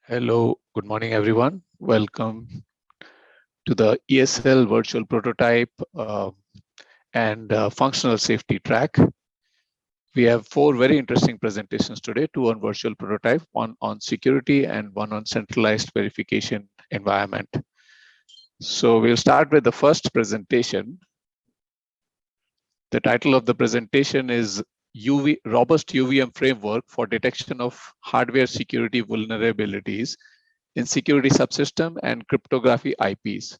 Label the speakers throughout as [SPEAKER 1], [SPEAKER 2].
[SPEAKER 1] Hello, good morning, everyone. Welcome to the ESL virtual prototype and functional safety track. We have 4 very interesting presentations today, 2 on virtual prototype, 1 on security and 1 on centralized verification environment. So we'll start with the first presentation. The title of the presentation is Robust UVM Framework for Detection of Hardware Security Vulnerabilities in Security Subsystem and Cryptography IPs.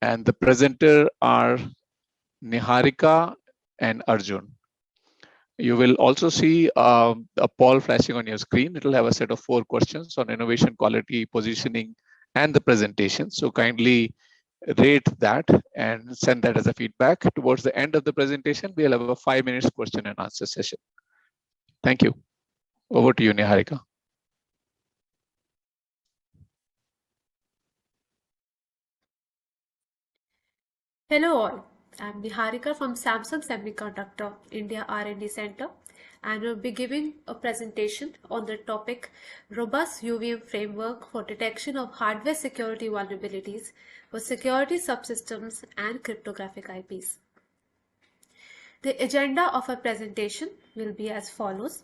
[SPEAKER 1] And the presenter are Niharika and Arjun. You will also see a poll flashing on your screen. It will have a set of 4 questions on innovation, quality, positioning, and the presentation. So kindly rate that and send that as a feedback. Towards the end of the presentation, we'll have a 5 minutes question and answer session. Thank you. Over to you, Niharika.
[SPEAKER 2] Hello all, I'm Niharika from Samsung Semiconductor India R&D Center, and we'll be giving a presentation on the topic Robust UVM Framework for Detection of Hardware Security Vulnerabilities for Security Subsystems and Cryptographic IPs. The agenda of our presentation will be as follows.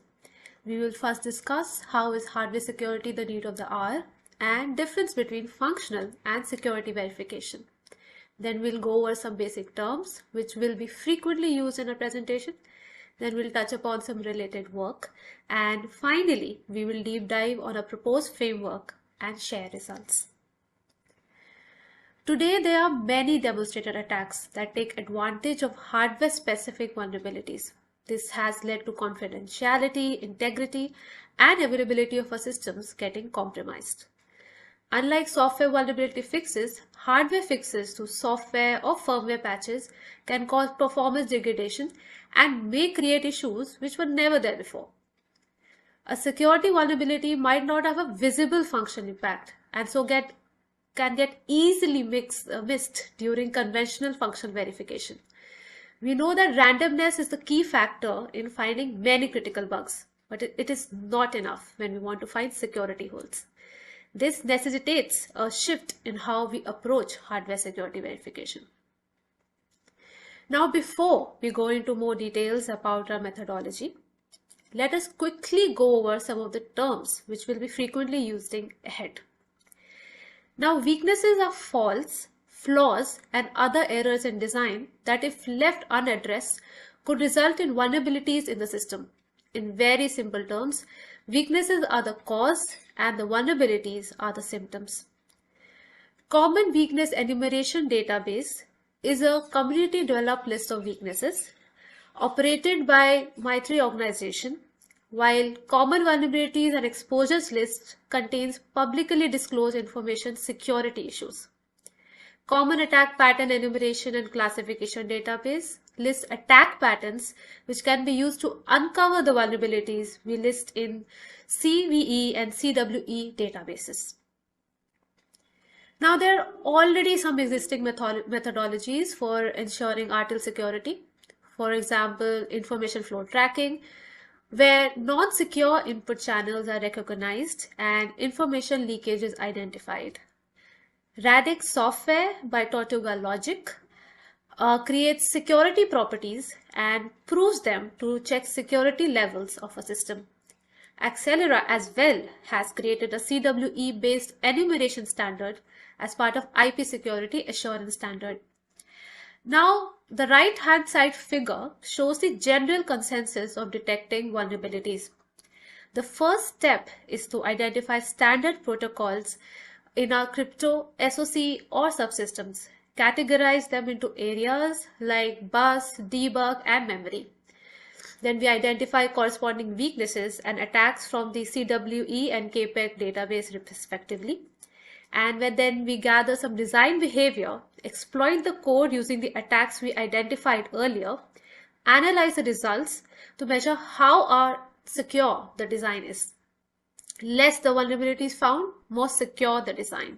[SPEAKER 2] We will first discuss how is hardware security the need of the hour and difference between functional and security verification. Then we'll go over some basic terms which will be frequently used in a presentation. Then we'll touch upon some related work. And finally, we will deep dive on a proposed framework and share results. Today, there are many demonstrated attacks that take advantage of hardware-specific vulnerabilities. This has led to confidentiality, integrity, and availability of our systems getting compromised. Unlike software vulnerability fixes, hardware fixes through software or firmware patches can cause performance degradation and may create issues which were never there before. A security vulnerability might not have a visible functional impact and so can get easily missed during conventional functional verification. We know that randomness is the key factor in finding many critical bugs, but it is not enough when we want to find security holes. This necessitates a shift in how we approach hardware security verification. Now, before we go into more details about our methodology, let us quickly go over some of the terms which will be frequently used ahead. Now, weaknesses are faults, flaws, and other errors in design that, if left unaddressed, could result in vulnerabilities in the system. In very simple terms, weaknesses are the cause and the vulnerabilities are the symptoms. Common Weakness Enumeration Database is a community-developed list of weaknesses operated by MITRE organization, while Common Vulnerabilities and Exposures list contains publicly disclosed information security issues. Common Attack Pattern Enumeration and Classification Database lists attack patterns which can be used to uncover the vulnerabilities we list in CVE and CWE databases. Now, there are already some existing methodologies for ensuring RTL security. For example, information flow tracking, where non-secure input channels are recognized and information leakage is identified. Radix software by Tortuga Logic creates security properties and proves them to check security levels of a system. Accelera as well has created a CWE-based enumeration standard as part of IP security assurance standard. Now, the right-hand side figure shows the general consensus of detecting vulnerabilities. The first step is to identify standard protocols in our crypto SOC or subsystems, categorize them into areas like bus, debug, and memory. Then we identify corresponding weaknesses and attacks from the CWE and KPEG database respectively. And then we gather some design behavior, exploit the code using the attacks we identified earlier, analyze the results to measure how secure the design is. Less the vulnerabilities found, more secure the design.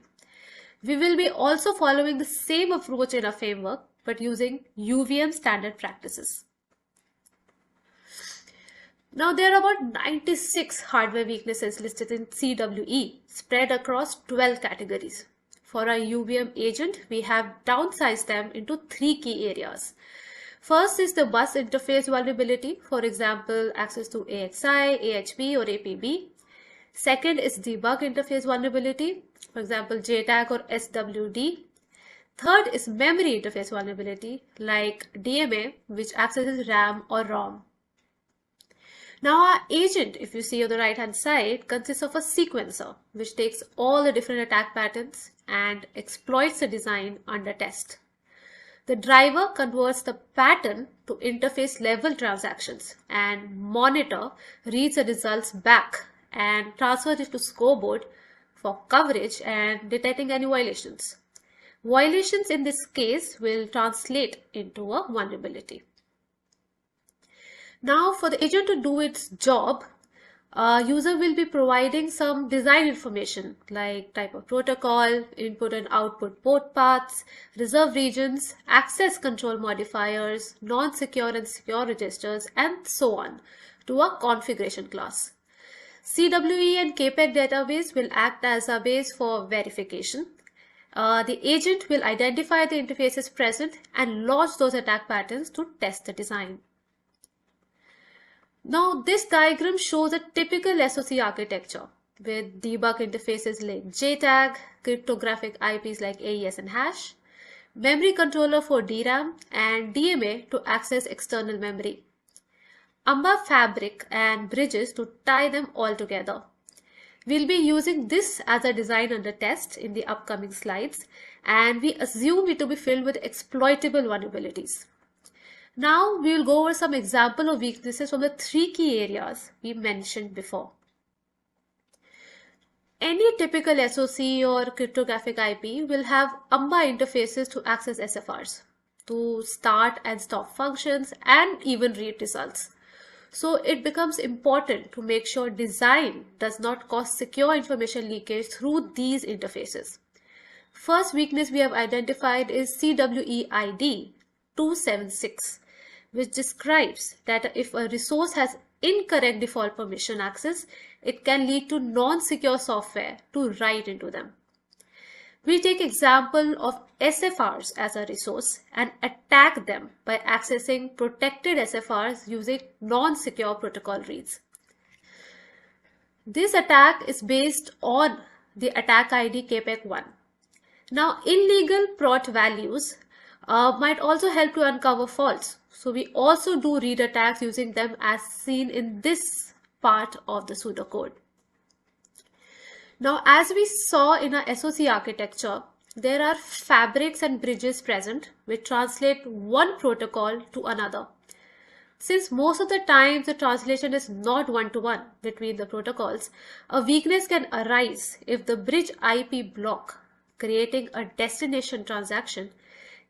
[SPEAKER 2] We will be also following the same approach in our framework, but using UVM standard practices. Now there are about 96 hardware weaknesses listed in CWE spread across 12 categories. For our UVM agent, we have downsized them into 3 key areas. First is the bus interface vulnerability, for example, access to AXI, AHB or APB. Second is debug interface vulnerability, for example, JTAG or SWD. Third is memory interface vulnerability like DMA, which accesses RAM or ROM. Now our agent, if you see on the right hand side, consists of a sequencer which takes all the different attack patterns and exploits the design under test. The driver converts the pattern to interface level transactions, and monitor reads the results back and transfers it to scoreboard for coverage and detecting any violations. Violations in this case will translate into a vulnerability. Now for the agent to do its job, user will be providing some design information like type of protocol, input and output port paths, reserved regions, access control modifiers, non-secure and secure registers, and so on to a configuration class. CWE and KPEG database will act as a base for verification. The agent will identify the interfaces present and launch those attack patterns to test the design. Now this diagram shows a typical SoC architecture with debug interfaces like JTAG, cryptographic IPs like AES and hash, memory controller for DRAM, and DMA to access external memory. AMBA fabric and bridges to tie them all together. We'll be using this as a design under test in the upcoming slides, and we assume it to be filled with exploitable vulnerabilities. Now we will go over some example of weaknesses from the 3 key areas we mentioned before. Any typical SoC or cryptographic IP will have AMBA interfaces to access SFRs, to start and stop functions, and even read results. So it becomes important to make sure design does not cause secure information leakage through these interfaces. First weakness we have identified is CWE ID 276. Which describes that if a resource has incorrect default permission access, it can lead to non-secure software to write into them. We take example of SFRs as a resource and attack them by accessing protected SFRs using non-secure protocol reads. This attack is based on the attack ID KPEG1. Now illegal prot values might also help to uncover faults. So we also do read attacks using them as seen in this part of the pseudocode. Now as we saw in our SoC architecture, there are fabrics and bridges present which translate one protocol to another. Since most of the time the translation is not one-to-one between the protocols, a weakness can arise if the bridge IP block creating a destination transaction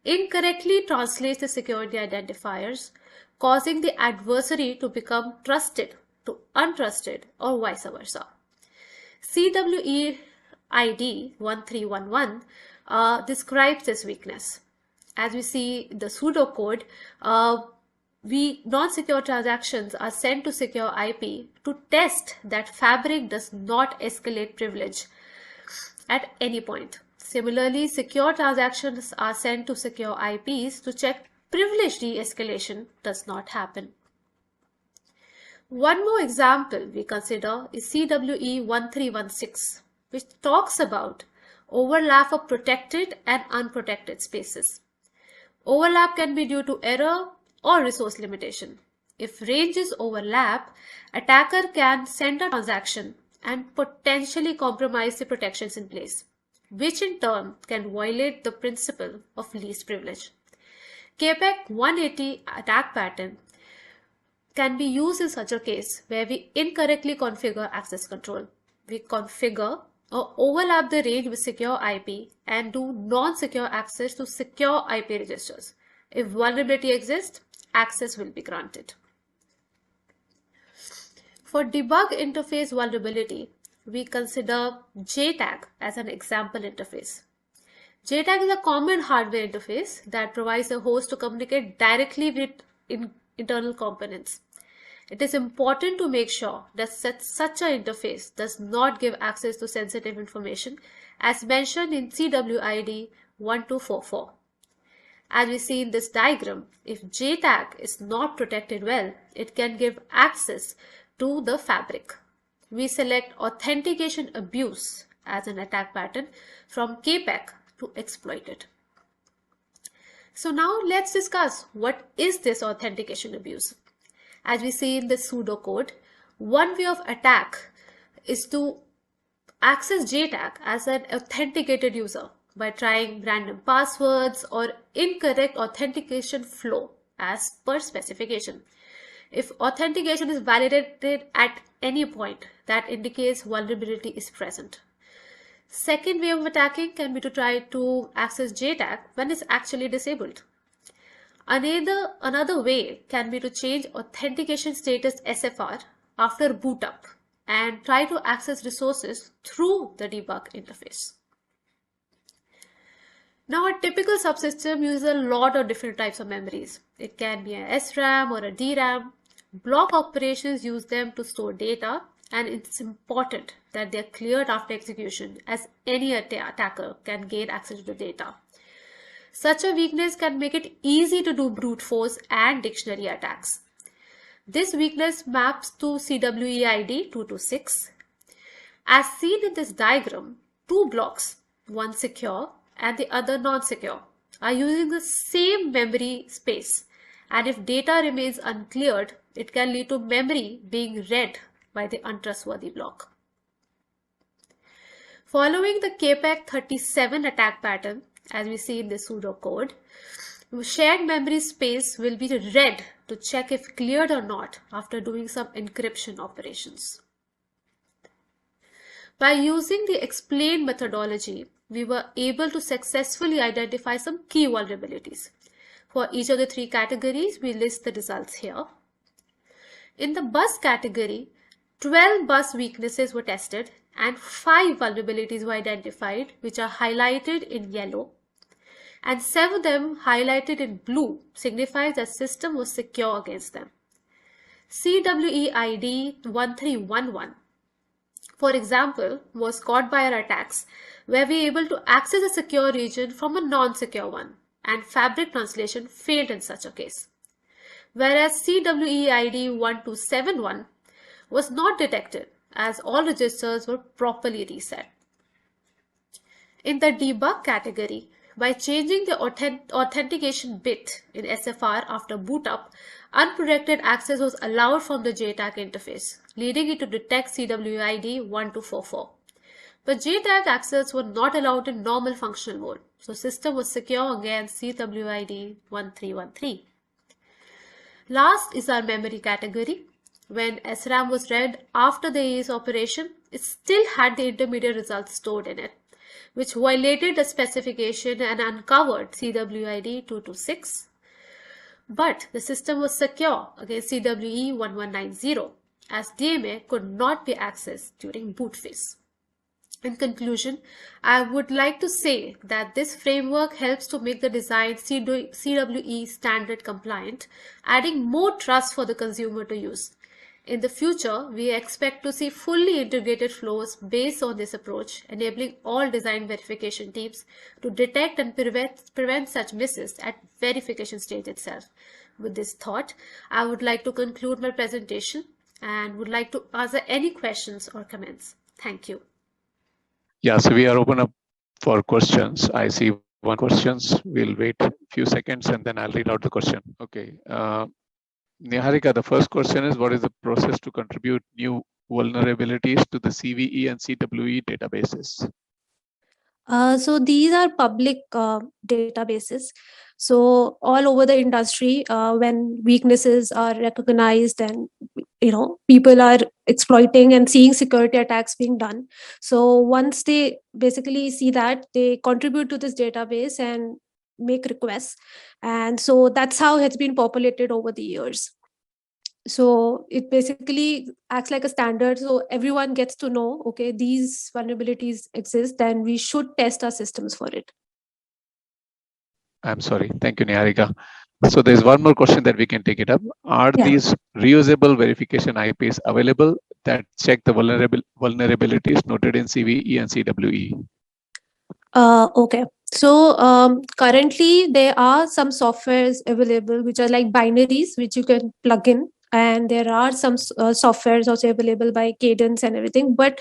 [SPEAKER 2] incorrectly translates the security identifiers, causing the adversary to become trusted to untrusted or vice versa. CWE ID 1311 describes this weakness. As we see the pseudocode, non-secure transactions are sent to secure IP to test that fabric does not escalate privilege at any point. Similarly, secure transactions are sent to secure IPs to check privilege de-escalation does not happen. One more example we consider is CWE 1316, which talks about overlap of protected and unprotected spaces. Overlap can be due to error or resource limitation. If ranges overlap, attacker can send a transaction and potentially compromise the protections in place, which in turn can violate the principle of least privilege. KPEG 180 attack pattern can be used in such a case where we incorrectly configure access control. We configure or overlap the range with secure IP and do non-secure access to secure IP registers. If vulnerability exists, access will be granted. For debug interface vulnerability, we consider JTAG as an example interface. JTAG is a common hardware interface that provides the host to communicate directly with internal components. It is important to make sure that such an interface does not give access to sensitive information as mentioned in CWID 1244. As we see in this diagram, if JTAG is not protected well, it can give access to the fabric. We select authentication abuse as an attack pattern from KPEC to exploit it. So now let's discuss what is this authentication abuse. As we see in the pseudocode, one way of attack is to access JTAG as an authenticated user by trying random passwords or incorrect authentication flow as per specification. If authentication is validated at any point, that indicates vulnerability is present. Second way of attacking can be to try to access JTAG when it's actually disabled. Another way can be to change authentication status SFR after boot up and try to access resources through the debug interface. Now, a typical subsystem uses a lot of different types of memories. It can be a SRAM or a DRAM. Block operations use them to store data, and it's important that they are cleared after execution, as any attacker can gain access to the data. Such a weakness can make it easy to do brute force and dictionary attacks. This weakness maps to CWEID 226. As seen in this diagram, two blocks, one secure and the other non-secure, are using the same memory space, and if data remains uncleared, it can lead to memory being read by the untrustworthy block. Following the KPEC 37 attack pattern, as we see in the pseudocode, shared memory space will be read to check if cleared or not after doing some encryption operations. By using the explained methodology, we were able to successfully identify some key vulnerabilities. For each of the three categories, we list the results here. In the bus category, 12 bus weaknesses were tested and 5 vulnerabilities were identified, which are highlighted in yellow, and 7 of them highlighted in blue signifies that system was secure against them. CWEID 1311, for example, was caught by our attacks where we were able to access a secure region from a non-secure one, and fabric translation failed in such a case. Whereas CWEID 1271 was not detected as all registers were properly reset. In the debug category, by changing the authentication bit in SFR after boot up, unprotected access was allowed from the JTAG interface, leading it to detect CWID 1244. But JTAG access were not allowed in normal functional mode, so system was secure against CWID 1313. Last is our memory category. When SRAM was read after the AES operation, it still had the intermediate results stored in it, which violated the specification and uncovered CWID 226. But the system was secure against CWE 1190, as DMA could not be accessed during boot phase. In conclusion, I would like to say that this framework helps to make the design CWE standard compliant, adding more trust for the consumer to use. In the future, we expect to see fully integrated flows based on this approach, enabling all design verification teams to detect and prevent such misses at verification stage itself. With this thought, I would like to conclude my presentation and would like to answer any questions or comments. Thank you.
[SPEAKER 1] Yeah, so we are open up for questions. I see one questions. We'll wait a few seconds and then I'll read out the question. Okay. Niharika, the first question is, what is the process to contribute new vulnerabilities to the CVE and CWE databases?
[SPEAKER 3] So these are public databases. So all over the industry, when weaknesses are recognized and people are exploiting and seeing security attacks being done, so once they basically see that, they contribute to this database and make requests, and so that's how it's been populated over the years. So it basically acts like a standard, so everyone gets to know, okay, these vulnerabilities exist and we should test our systems for it.
[SPEAKER 1] I'm sorry. Thank you, Niharika. So there's one more question that we can take it up. Are
[SPEAKER 3] Yeah.
[SPEAKER 1] these reusable verification IPs available that check the vulnerabilities noted in CVE and CWE?
[SPEAKER 3] Okay. So currently there are some softwares available which are like binaries which you can plug in, and there are some softwares also available by Cadence and everything. But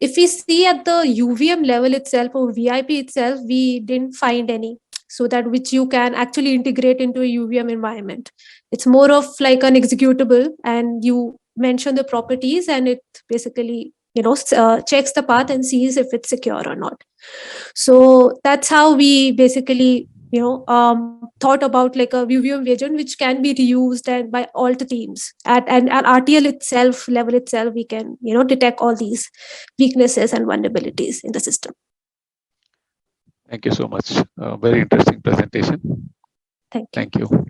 [SPEAKER 3] if we see at the UVM level itself or VIP itself, we didn't find any so that which you can actually integrate into a UVM environment. It's more of like an executable, and you mention the properties, and it basically checks the path and sees if it's secure or not. So that's how we basically thought about like a UVM agent which can be reused and by all the teams at RTL itself level itself. We can detect all these weaknesses and vulnerabilities in the system.
[SPEAKER 1] Thank you so much. Very interesting presentation.
[SPEAKER 3] Thank you.
[SPEAKER 1] Thank you.